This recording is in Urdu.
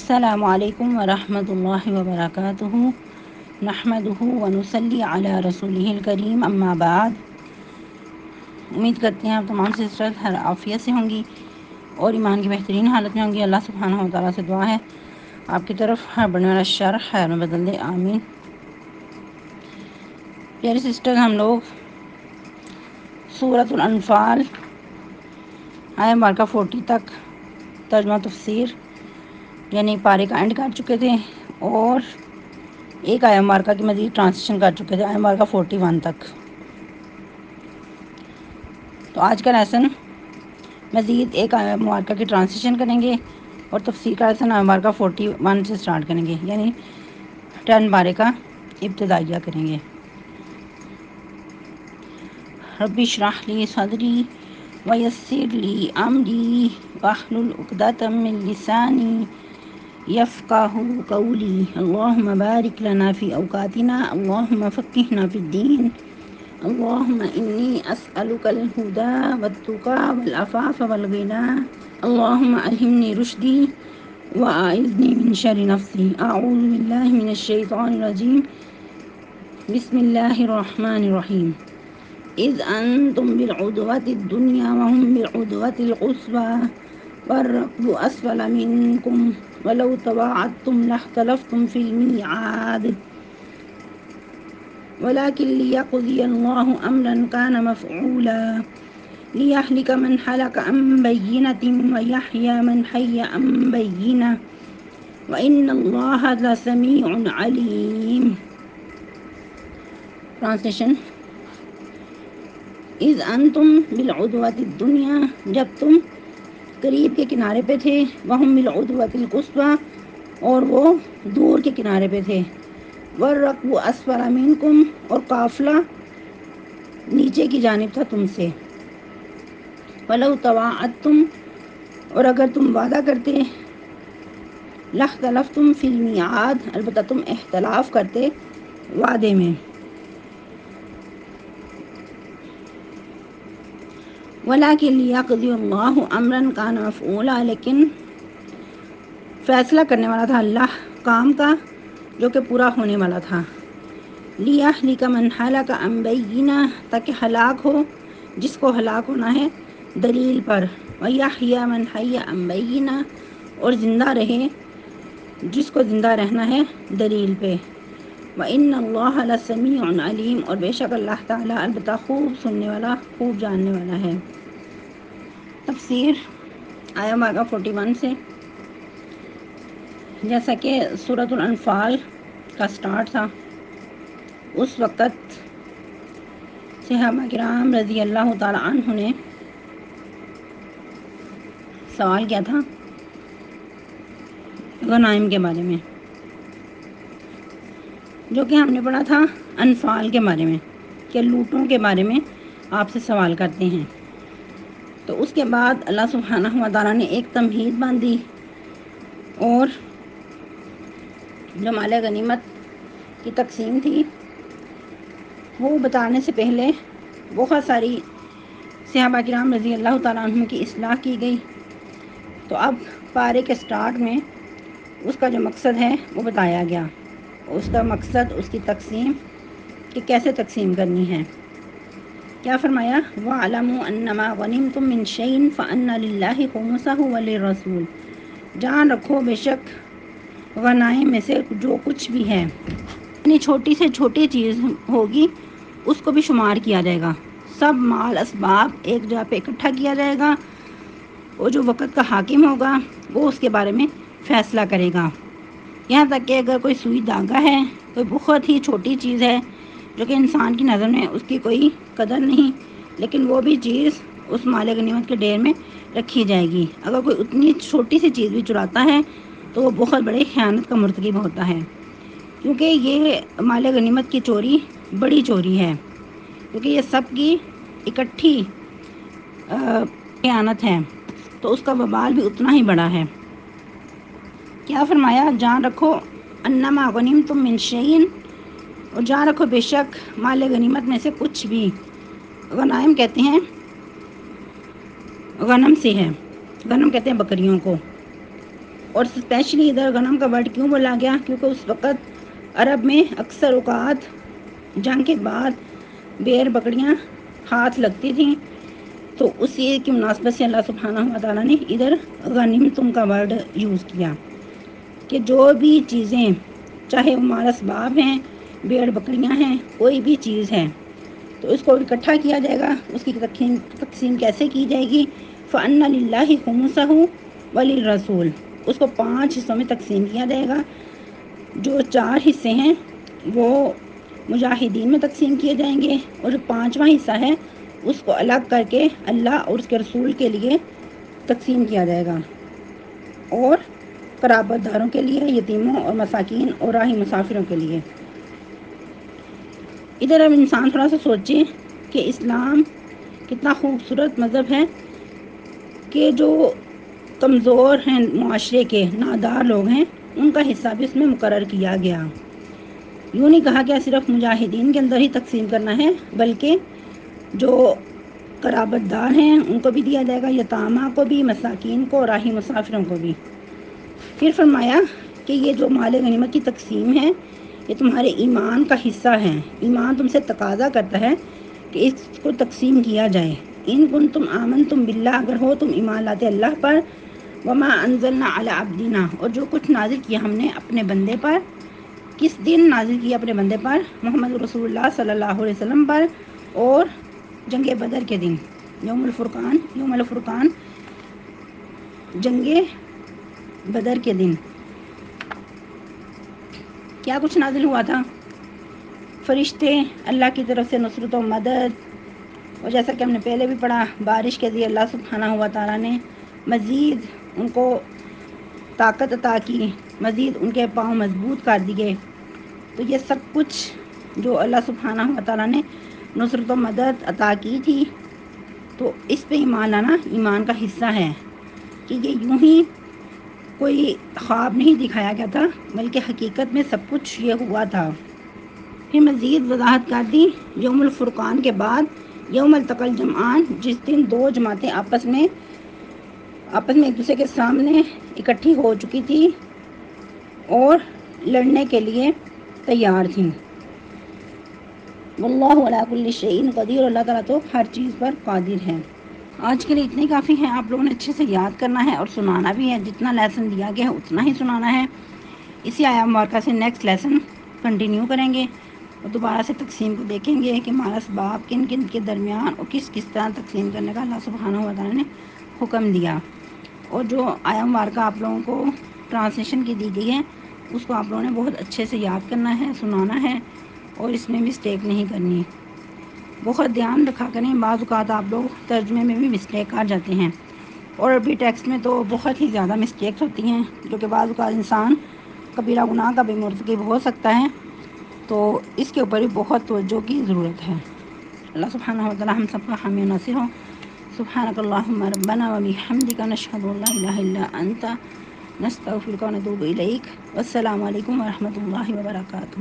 السلام علیکم ورحمۃ اللہ وبرکاتہ نحمدہ ونصلی علی رسولہ الکریم اما بعد۔ امید کرتے ہیں آپ تمام سسٹرز ہر عافیت سے ہوں گی اور ایمان کی بہترین حالت میں ہوں گی۔ اللہ سبحانہ و تعالیٰ سے دعا ہے آپ کی طرف ہر بڑھنے والا شر خیر میں بدل دے، آمین۔ پیاری سسٹر، ہم لوگ سورۃ الانفال آیہ مبارکہ 40 تک ترجمہ تفسیر یعنی پارے کا اینڈ کر چکے تھے اور ایک آیہ مبارکہ کی مزید ٹرانسلیشن کر چکے تھے، آیہ مبارکہ 41 تک۔ تو آج کا لیسن مزید ایک آیہ مبارکہ کی ٹرانسلیشن کریں گے اور تفسیر کا لیسن آیہ مبارکہ 41 سے سٹارٹ کریں گے، یعنی 10 پارے کا ابتدائیہ کریں گے۔ رب اشرح لی صدری ویسر لی امری واحلل عقدۃ من لسانی یفقہوا قولی۔ اللہم بارک لنا فی اوقاتنا، اللہم فقہنا فی الدین، اللہم انی اسألک الہدی والتقی والعفاف والغنی، اللہم الہمنی رشدی واعذنی من شر نفسی، اعوذ باللہ من الشیطان الرجیم، بسم اللہ الرحمن الرحیم۔ اذ انتم بالعدوۃ الدنیا وهم بالعدوۃ القصوى والركب اسفل منكم ولو تواعدتم لاختلفتم في الميعاد ولكن ليقضي الله امرا كان مفعولا ليهلك من هلك عن بينة ويحيى من حي عن بينة وإن الله لسميع عليم۔ ٹرانسلیشن: اذ انتم بالعدوۃ الدنیا، جب تم قریب کے کنارے پہ تھے، وہم بالعدوۃ القصویٰ اور وہ دور کے کنارے پہ تھے، والرکب اسفل منکم اور قافلہ نیچے کی جانب تھا تم سے، ولو تواعدتم اور اگر تم وعدہ کرتے، لاختلفتم فی المیعاد البتہ تم اختلاف کرتے وعدے میں، ولیکن لیقضی اللہ امرا کان مفعولا لیکن فیصلہ کرنے والا تھا اللہ کام کا جو کہ پورا ہونے والا تھا، لیہلک من ہلک عن بینہ تاکہ ہلاک ہو جس کو ہلاک ہونا ہے دلیل پر، ویحیی من حی عن بینہ اور زندہ رہے جس کو زندہ رہنا ہے دلیل پہ، وَإِنَّ اللَّهَ لَسَمِيعٌ عَلِيمٌ اور بے شک اللہ تعالیٰ البتہ خوب سننے والا خوب جاننے والا ہے۔ تفسیر آیہ مبارکہ 41 سے، جیسا کہ سورۃ الانفال کا سٹارٹ تھا اس وقت صحابہ کرام رضی اللہ تعالی عنہ نے سوال کیا تھا غنائم کے بارے میں، جو کہ ہم نے پڑھا تھا انفال کے بارے میں کہ لوٹوں کے بارے میں آپ سے سوال کرتے ہیں۔ تو اس کے بعد اللہ سبحانہ و تعالیٰ نے ایک تمہید باندھی اور جو مال غنیمت کی تقسیم تھی وہ بتانے سے پہلے بہت ساری صحابہ کرام رضی اللہ تعالیٰ عنہ کی اصلاح کی گئی۔ تو اب پارے کے سٹارٹ میں اس کا جو مقصد ہے وہ بتایا گیا، اس کا مقصد اس کی تقسیم کہ کیسے تقسیم کرنی ہے۔ کیا فرمایا؟ وَاعْلَمُوا أَنَّمَا غَنِمْتُم مِّن شَيْءٍ فَأَنَّ لِلَّهِ خُمُسَهُ وَلِلرَّسُولِ، جان رکھو بے شک غنائم میں سے جو کچھ بھی ہے، اتنی چھوٹی سے چھوٹی چیز ہوگی اس کو بھی شمار کیا جائے گا، سب مال اسباب ایک جگہ پہ اکٹھا کیا جائے گا اور جو وقت کا حاکم ہوگا وہ اس کے بارے میں فیصلہ کرے گا، یہاں تک کہ اگر کوئی سوئی دھاگا ہے، کوئی بہت ہی چھوٹی چیز ہے جو کہ انسان کی نظر میں اس کی کوئی قدر نہیں، لیکن وہ بھی چیز اس مال غنیمت کے ڈھیر میں رکھی جائے گی۔ اگر کوئی اتنی چھوٹی سی چیز بھی چراتا ہے تو وہ بہت بڑے خیانت کا مرتکب ہوتا ہے، کیونکہ یہ مال غنیمت کی چوری بڑی چوری ہے، کیونکہ یہ سب کی اکٹھی خیانت ہے، تو اس کا وبال بھی اتنا ہی بڑا ہے۔ کیا فرمایا؟ جان رکھو انما غنمتم من شیء، اور جان رکھو بے شک مال غنیمت میں سے کچھ بھی، غنائم کہتے ہیں غنم سے ہے، غنم کہتے ہیں بکریوں کو، اور اسپیشلی ادھر غنم کا ورڈ کیوں بولا گیا؟ کیونکہ اس وقت عرب میں اکثر اوقات جنگ کے بعد بیر بکریاں ہاتھ لگتی تھیں، تو اسی کی مناسبت سے اللہ سبحانہ و تعالیٰ نے ادھر غنیمتم کا ورڈ یوز کیا کہ جو بھی چیزیں، چاہے وہ مال اسباب ہیں، بھیڑ بکریاں ہیں، کوئی بھی چیز ہے، تو اس کو اکٹھا کیا جائے گا۔ اس کی تقسیم کیسے کی جائے گی؟ فَأَنَّ لِلَّهِ خُمُسَهُ وَلِلرَّسُولِ، اس کو 5 حصوں میں تقسیم کیا جائے گا۔ جو 4 حصے ہیں وہ مجاہدین میں تقسیم کیے جائیں گے، اور جو 5واں حصہ ہے اس کو الگ کر کے اللہ اور اس کے رسول کے لیے تقسیم کیا جائے گا، اور قرابت داروں کے لیے، یتیموں اور مساکین اور راہی مسافروں کے لیے۔ ادھر اب انسان تھوڑا سا سوچے کہ اسلام کتنا خوبصورت مذہب ہے کہ جو کمزور ہیں معاشرے کے، نادار لوگ ہیں، ان کا حصہ بھی اس میں مقرر کیا گیا۔ یوں نہیں کہا گیا صرف مجاہدین کے اندر ہی تقسیم کرنا ہے، بلکہ جو قرابت دار ہیں ان کو بھی دیا جائے گا، یتامہ کو بھی، مساکین کو، راہی مسافروں کو بھی۔ پھر فرمایا کہ یہ جو مال غنیمت کی تقسیم ہے یہ تمہارے ایمان کا حصہ ہے، ایمان تم سے تقاضا کرتا ہے کہ اس کو تقسیم کیا جائے۔ ان کنتم آمنتم باللہ، اگر ہو تم ایمان لاتے اللہ پر، وما انزلنا علی عبدنا، اور جو کچھ نازل کیا ہم نے اپنے بندے پر۔ کس دن نازل کیا اپنے بندے پر؟ محمد رسول اللہ صلی اللہ علیہ وسلم پر، اور جنگ بدر کے دن، یوم الفرقان جنگ بدر کے دن کیا کچھ نازل ہوا تھا؟ فرشتے، اللہ کی طرف سے نصرت و مدد، اور جیسا کہ ہم نے پہلے بھی پڑھا، بارش کے ذریعے اللہ سبحانہ و تعالیٰ نے مزید ان کو طاقت عطا کی، مزید ان کے پاؤں مضبوط کر دیے۔ تو یہ سب کچھ جو اللہ سبحانہ و تعالیٰ نے نصرت و مدد عطا کی تھی، تو اس پہ ایمان لانا ایمان کا حصہ ہے کہ یہ یوں ہی کوئی خواب نہیں دکھایا گیا تھا، بلکہ حقیقت میں سب کچھ یہ ہوا تھا۔ پھر مزید وضاحت کر دی یوم الفرقان کے بعد یوم التقى الجمعان، جس دن دو جماعتیں آپس میں ایک دوسرے کے سامنے اکٹھی ہو چکی تھی اور لڑنے کے لیے تیار تھیں۔ واللہ علی کل شیء قدیر، اللہ تعالیٰ تو ہر چیز پر قادر ہے۔ آج کے لیے اتنے کافی ہیں، آپ لوگوں نے اچھے سے یاد کرنا ہے اور سنانا بھی ہے، جتنا لیسن دیا گیا ہے اتنا ہی سنانا ہے۔ اسی آیہ مبارکہ سے نیکسٹ لیسن کنٹینیو کریں گے اور دوبارہ سے تقسیم کو دیکھیں گے کہ مال اسباب کن کن کے درمیان اور کس طرح تقسیم کرنے کا اللہ سبحانہ و تعالیٰ نے حکم دیا۔ اور جو آیہ مبارکہ آپ لوگوں کو ٹرانسلیشن کی دی گئی ہے اس کو آپ لوگوں نے بہت اچھے سے یاد کرنا ہے، سنانا ہے، اور اس میں مسٹیک نہیں کرنی۔ بہت دھیان رکھا کریں، بعض اوقات آپ لوگ ترجمے میں بھی مسٹیک کر جاتے ہیں، اور عربی ٹیکسٹ میں تو بہت ہی زیادہ مسٹیکس ہوتی ہیں، جو کہ بعض اوقات انسان کبیرہ گناہ کا بھی مرتکب ہو سکتا ہے، تو اس کے اوپر بھی بہت توجہ کی ضرورت ہے۔ اللہ سبحانہ و تعالیٰ ہم سب کا حامی و ناصر ہو۔ سبحانک اللہم ربنا و بحمدک، نشہد ان لا الہ الا انت، نستغفرک و نتوب الیک۔ والسلام علیکم و رحمۃ اللہ وبرکاتہ۔